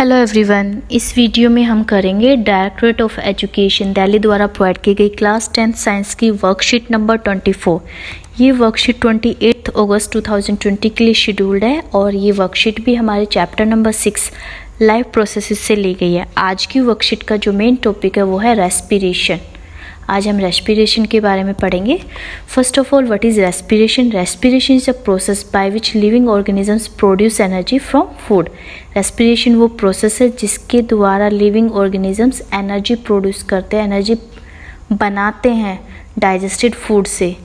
Hello everyone, इस video में हम करेंगे डायरेक्टरेट ऑफ एजुकेशन दिल्ली द्वारा प्रोवाइड की गई क्लास 10 साइंस की वर्कशीट नंबर 24। ये वर्कशीट 28 अगस्त 2020 के लिए शेड्यूल्ड है और ये वर्कशीट भी हमारे चैप्टर नंबर 6 लाइफ प्रोसेसेस से ली गई है। आज की वर्कशीट का जो मेन टॉपिक है वो है रेस्पिरेशन। आज हम रेस्पिरेशन के बारे में पढ़ेंगे। First of all, what is respiration? Respiration is a process by which living organisms produce energy from food. Respiration वो प्रोसेस है जिसके द्वारा लिविंग ऑर्गेनिजम्स एनर्जी प्रोड्यूस करते हैं, एनर्जी बनाते हैं डाइजेस्टेड फूड से।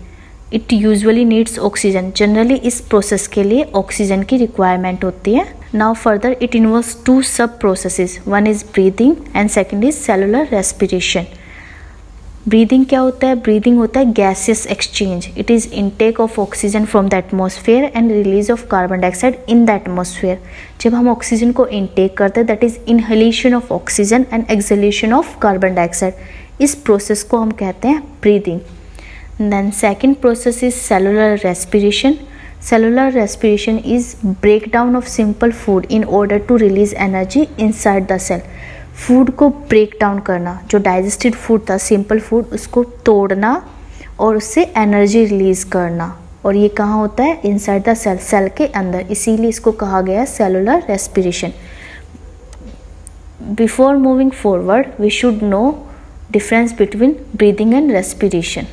It usually needs oxygen. Generally इस प्रोसेस के लिए ऑक्सीजन की रिक्वायरमेंट होती है। Now further it involves two sub processes, one is breathing and second is cellular respiration. Breathing क्या होता है? ब्रीदिंग होता है gaseous exchange. It is intake of oxygen from the atmosphere and release of carbon dioxide in the atmosphere. जब हम oxygen को intake करते हैं that is inhalation of oxygen and exhalation of carbon dioxide. इस process को हम कहते हैं breathing. Then second process is cellular respiration. Cellular respiration is breakdown of simple food in order to release energy inside the cell. Food को break down करना, जो digested food था simple food, उसको तोड़ना और उससे एनर्जी रिलीज करना। और ये कहाँ होता है? इनसाइड द सेल, सेल के अंदर। इसीलिए इसको कहा गया है cellular respiration. Before moving forward we should know difference between breathing and respiration.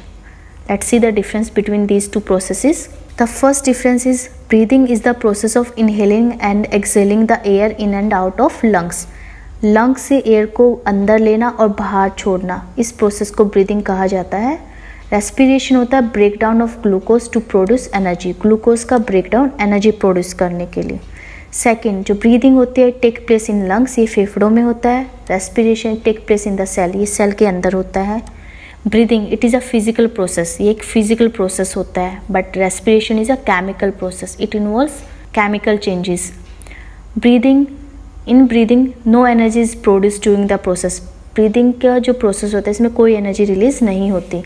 Let's see the difference between these two processes. The first difference is breathing is the process of inhaling and exhaling the air in and out of lungs. Lung से air को अंदर लेना और बाहर छोड़ना, इस process को breathing कहा जाता है। रेस्पिरेशन होता है breakdown of glucose to produce energy. Glucose का ब्रेकडाउन एनर्जी प्रोड्यूस करने के लिए। सेकंड, जो ब्रीदिंग होती है टेक प्लेस इन लंग्स, ये फेफड़ों में होता है। Respiration take place in the cell, ये सेल के अंदर होता है। Breathing it is a physical process, ये एक फिजिकल प्रोसेस होता है। But respiration is a chemical process, it involves chemical changes. In breathing no energy is produce during the process. Breathing का जो प्रोसेस होता है इसमें कोई एनर्जी रिलीज नहीं होती।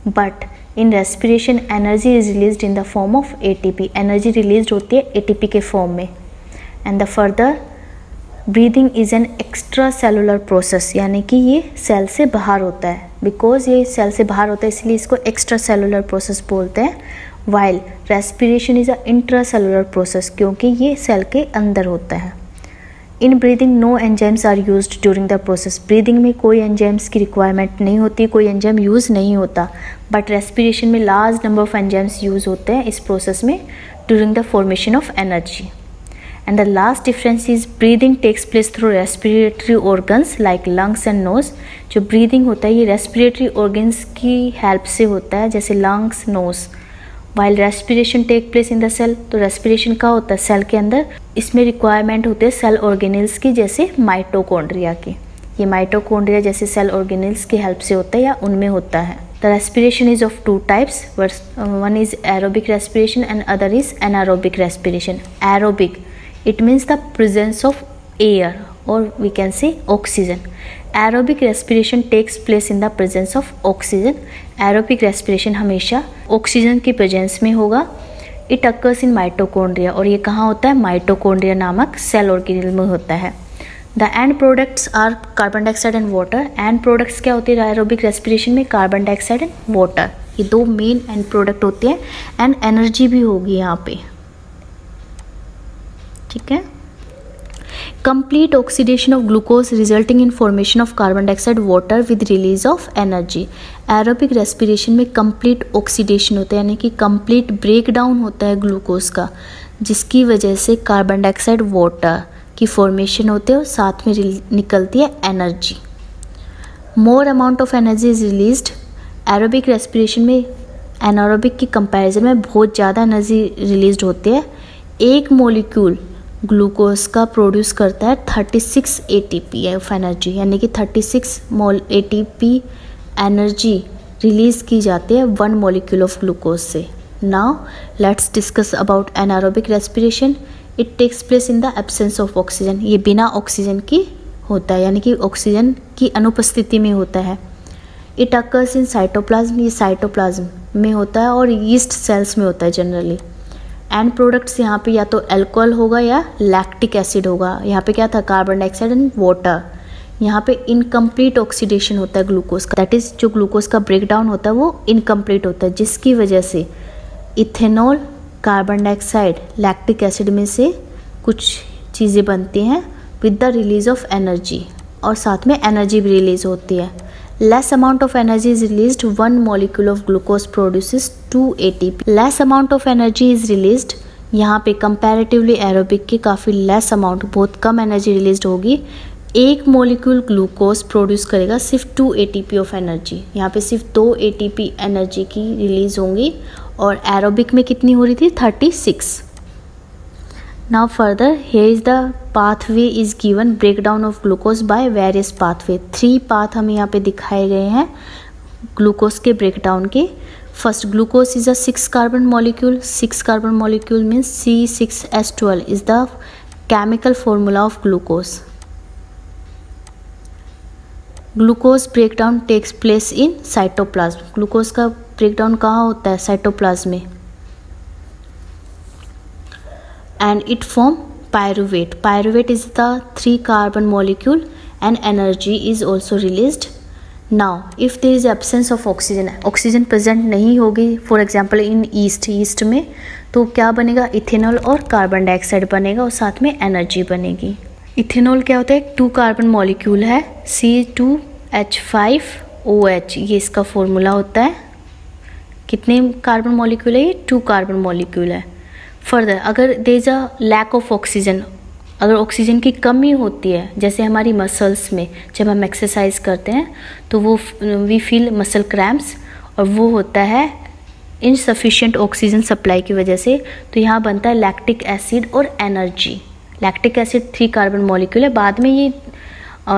But in respiration energy is release in the form of ATP. Energy release होती है एटीपी के फॉर्म में। And the further breathing is an extra cellular process, यानी कि ये सेल से बाहर होता है। बिकॉज ये सेल से बाहर होता है इसलिए इसको एक्स्ट्रा सेलुलर प्रोसेस बोलते हैं। While respiration is a intracellular process, क्योंकि ये सेल के अंदर होता है। In breathing no enzymes are used during the process. Breathing में कोई एंजाइम्स की रिक्वायरमेंट नहीं होती, कोई एंजाइम यूज़ नहीं होता। बट रेस्पिरेशन में large number of enzymes use होते हैं इस प्रोसेस में during the formation of energy. And the last difference is breathing takes place through respiratory organs like lungs and nose. जो ब्रीदिंग होता है ये रेस्पिरेटरी ऑर्गन्स की हेल्प से होता है, जैसे lungs, nose. While respiration take place in the cell, तो रेस्पिरेशन का होता है सेल के अंदर। इसमें रिक्वायरमेंट होते हैं सेल ऑर्गेनेल्स की, जैसे माइटोकॉन्ड्रिया की। ये माइटोकॉन्ड्रिया जैसे सेल ऑर्गेनेल्स की हेल्प से होता है या उनमें होता है। The respiration is of two types, one is aerobic respiration and other is anaerobic respiration. Aerobic it means the presence of air और we can say oxygen. Aerobic respiration takes place in the presence of oxygen. Aerobic respiration हमेशा oxygen की presence में होगा। It occurs in mitochondria, और ये कहाँ होता है? माइटोकॉन्ड्रिया नामक सेल ऑर्गेनेल में होता है। The end products are carbon dioxide and water. And products क्या होती है एरोबिक रेस्पिरेशन में? कार्बन डाइऑक्साइड एंड वाटर, ये दो मेन एंड प्रोडक्ट होते हैं। एंड एनर्जी भी होगी यहाँ पे, ठीक है। Complete oxidation of glucose resulting in formation of carbon dioxide water with release of energy. Aerobic respiration में complete oxidation होता है, यानी कि complete breakdown होता है ग्लूकोज का, जिसकी वजह से कार्बन डाइऑक्साइड वाटर की फॉर्मेशन होते है और साथ में निकलती है energy. More amount of energy is released. Aerobic respiration में एनारोबिक की कंपैरिजन में बहुत ज़्यादा एनर्जी रिलीज होती है। एक मोलिक्यूल ग्लूकोज का प्रोड्यूस करता है 36 एटीपी ऑफ एनर्जी, यानी कि 36 मोल एटीपी एनर्जी रिलीज की जाती है वन मॉलिक्यूल ऑफ ग्लूकोज से। Now let's discuss about anaerobic respiration. It takes place in the absence of oxygen. ये बिना ऑक्सीजन की होता है, यानी कि ऑक्सीजन की अनुपस्थिति में होता है। इट अकर्स इन साइटोप्लाज्म, ये साइटोप्लाज्म में होता है और यीस्ट सेल्स में होता है जनरली। एंड प्रोडक्ट्स यहाँ पे या तो अल्कोहल होगा या लैक्टिक एसिड होगा। यहाँ पे क्या था, कार्बन डाइऑक्साइड एंड वाटर। यहाँ पे इनकम्प्लीट ऑक्सीडेशन होता है ग्लूकोज का, दैट इज जो ग्लूकोज का ब्रेकडाउन होता है वो इनकम्प्लीट होता है, जिसकी वजह से ethanol, carbon dioxide, lactic acid में से कुछ चीज़ें बनती हैं with the release of energy, और साथ में एनर्जी भी रिलीज होती है। Less amount of energy is released, 1 molecule of glucose produces 2 ATP। Less amount of energy is released, यहाँ पे कंपैरेटिवली एरोबिक की काफ़ी लेस अमाउंट, बहुत कम एनर्जी रिलीज होगी। 1 मॉलिक्यूल ग्लूकोज प्रोड्यूस करेगा सिर्फ 2 ATP ऑफ एनर्जी, यहाँ पे सिर्फ 2 ATP एनर्जी की रिलीज होंगी, और एरोबिक में कितनी हो रही थी, 36। Now further, here is the pathway is given, breakdown of glucose by various pathway। 3 path हमें यहाँ पे दिखाए गए हैं ग्लूकोज के ब्रेकडाउन के। First, glucose is a 6 carbon molecule. 6 carbon molecule means C6H12 is the chemical formula of glucose। Glucose breakdown takes place in cytoplasm. Glucose का breakdown कहाँ होता है, साइटोप्लाज्म में। And it form pyruvate. Pyruvate is the 3 carbon molecule and energy is also released. Now if there is absence of oxygen, oxygen present नहीं होगी, for example in yeast में, तो क्या बनेगा, इथेनॉल और कार्बन डाइऑक्साइड बनेगा और साथ में एनर्जी बनेगी। इथेनॉल क्या होता है, 2 कार्बन मॉलिक्यूल है, C2H5OH, ये इसका फॉर्मूला होता है। कितने कार्बन मॉलिक्यूल है, ये 2 कार्बन मॉलिक्यूल है। फर्दर, अगर there is a lack of oxygen, अगर ऑक्सीजन की कमी होती है, जैसे हमारी मसल्स में जब हम एक्सरसाइज करते हैं तो वो वी फील मसल क्रैम्प्स, और वो होता है इनसफिशिएंट ऑक्सीजन सप्लाई की वजह से। तो यहाँ बनता है लैक्टिक एसिड और energy. Lactic acid 3 carbon molecule है, बाद में ये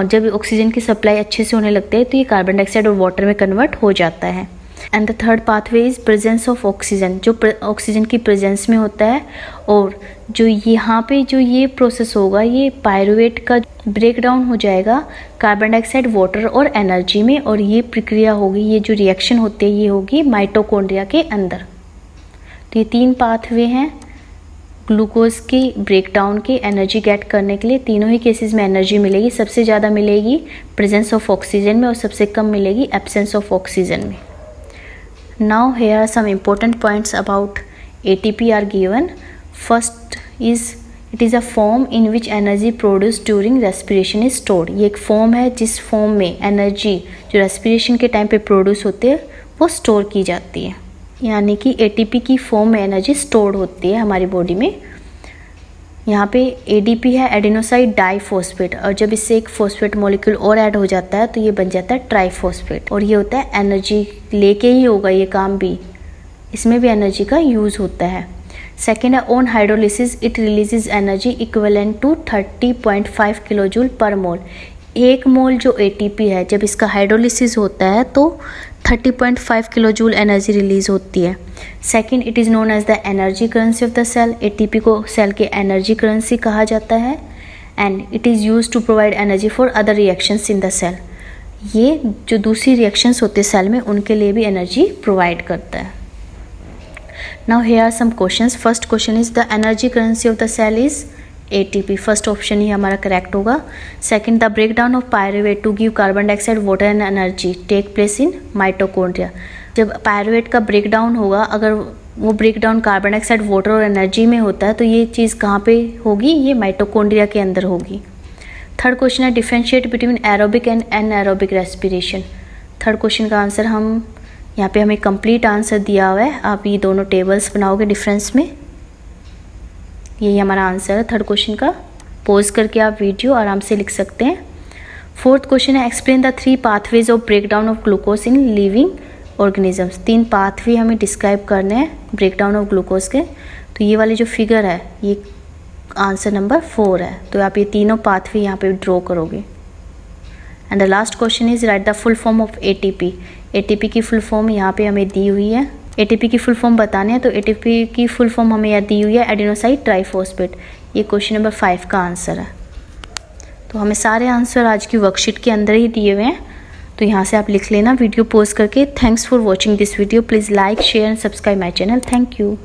जब ऑक्सीजन की सप्लाई अच्छे से होने लगते हैं तो ये कार्बन डाइऑक्साइड और वाटर में कन्वर्ट हो जाता है। And the third pathway is presence of oxygen, जो ऑक्सीजन की प्रेजेंस में होता है। और जो यहाँ पे जो ये प्रोसेस होगा, ये पायरुवेट का ब्रेकडाउन हो जाएगा कार्बन डाइऑक्साइड, वाटर और एनर्जी में, और ये प्रक्रिया होगी, ये जो रिएक्शन होती है ये होगी माइटोकॉन्ड्रिया के अंदर। तो ये 3 पाथवे हैं ग्लूकोज की ब्रेकडाउन के एनर्जी गेट करने के लिए। तीनों ही केसेस में एनर्जी मिलेगी, सबसे ज़्यादा मिलेगी प्रेजेंस ऑफ ऑक्सीजन में और सबसे कम मिलेगी एब्सेंस ऑफ ऑक्सीजन में। Now here are some important points about ATP are given. First is it is a form in which energy produced during respiration is stored। ये एक फॉर्म है जिस form में एनर्जी जो रेस्पिरेशन के time पे produce होती है वो स्टोर की जाती है, यानी कि ATP की फॉर्म में एनर्जी स्टोर्ड होती है हमारी बॉडी में। यहाँ पे ADP है, एडेनोसाइन डाइफॉस्फेट, और जब इससे एक फॉस्फेट मॉलिक्यूल और ऐड हो जाता है तो ये बन जाता है ट्राइफॉस्फेट, और ये होता है एनर्जी लेके ही होगा ये काम भी, इसमें भी एनर्जी का यूज़ होता है। सेकेंड है on hydrolysis it releases energy equivalent to 30.5 kilojoule per mole. 1 मोल जो ATP है जब इसका हाइड्रोलिसिस होता है तो 30.5 किलोजूल एनर्जी रिलीज होती है। Second, it is known as the energy currency of the cell. ATP को सेल के एनर्जी करेंसी कहा जाता है, and it is use to provide energy for other reactions in the cell. ये जो दूसरी रिएक्शंस होते हैं सेल में उनके लिए भी एनर्जी प्रोवाइड करता है। Now here are some questions. First question is the energy currency of the cell is ATP। First option ही हमारा करेक्ट होगा। Second, the breakdown of pyruvate to give carbon dioxide, water and energy take place in mitochondria. जब pyruvate का breakdown होगा, अगर वो breakdown carbon dioxide, water और energy में होता है तो ये चीज़ कहाँ पे होगी, ये माइटोकॉन्ड्रिया के अंदर होगी। थर्ड क्वेश्चन है differentiate between aerobic and anaerobic respiration. Third question का आंसर हम यहाँ पे हमें कंप्लीट आंसर दिया हुआ है, आप ये दोनों टेबल्स बनाओगे डिफरेंस में, यही हमारा आंसर है थर्ड क्वेश्चन का। पॉज करके आप वीडियो आराम से लिख सकते हैं। फोर्थ क्वेश्चन है explain the 3 pathways of breakdown of glucose in living organisms. 3 pathway हमें डिस्क्राइब करने हैं ब्रेकडाउन ऑफ ग्लूकोज के। तो ये वाले जो फिगर है ये आंसर नंबर 4 है, तो आप ये तीनों पाथवे यहाँ पे ड्रॉ करोगे। And the last question is right the full form of ATP। ATP की फुल फॉर्म यहाँ पे हमें दी हुई है। ATP की फुल फॉर्म बताने हैं तो ATP की फुल फॉर्म हमें यहाँ दी हुई है एडेनोसाइन ट्राइफॉस्फेट। ये क्वेश्चन नंबर 5 का आंसर है। तो हमें सारे आंसर आज की वर्कशीट के अंदर ही दिए हुए हैं, तो यहाँ से आप लिख लेना वीडियो पॉज करके। Thanks for watching this video. Please like, share and subscribe my channel. Thank you.